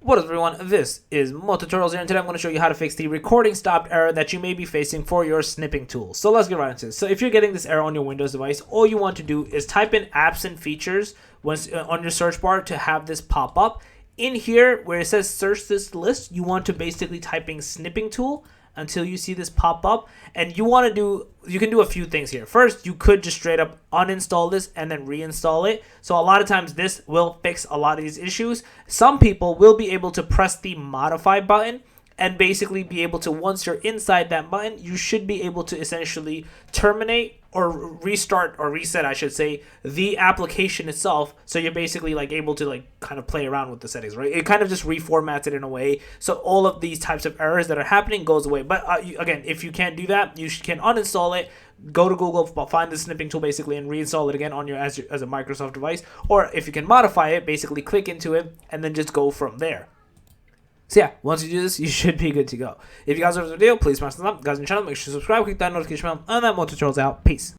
What is up, everyone? This is Mo Tutorials here, and today I'm going to show you how to fix the recording stopped error that you may be facing for your snipping tool. So let's get right into this. So if you're getting this error on your Windows device, all you want to do is type in apps and features on your search bar to have this pop up. In here, where it says search this list, you want to basically type in snipping tool until you see this pop up, and you can do a few things here. First, you could just straight up uninstall this and then reinstall it. So a lot of times this will fix a lot of these issues. Some people will be able to press the modify button and basically be able to, once you're inside that button, you should be able to essentially terminate or restart or reset, I should say, the application itself. So you're basically like able to like kind of play around with the settings, right? It kind of just reformats it in a way. So all of these types of errors that are happening goes away. But again, if you can't do that, you can uninstall it. Go to Google, find the snipping tool basically, and reinstall it again on your as a Microsoft device. Or if you can modify it, basically click into it and then just go from there. So yeah, once you do this, you should be good to go. If you guys enjoyed the video, please smash the thumbs up. Guys, on the channel, make sure to subscribe, click that notification bell, and that Mo Tutorials out. Peace.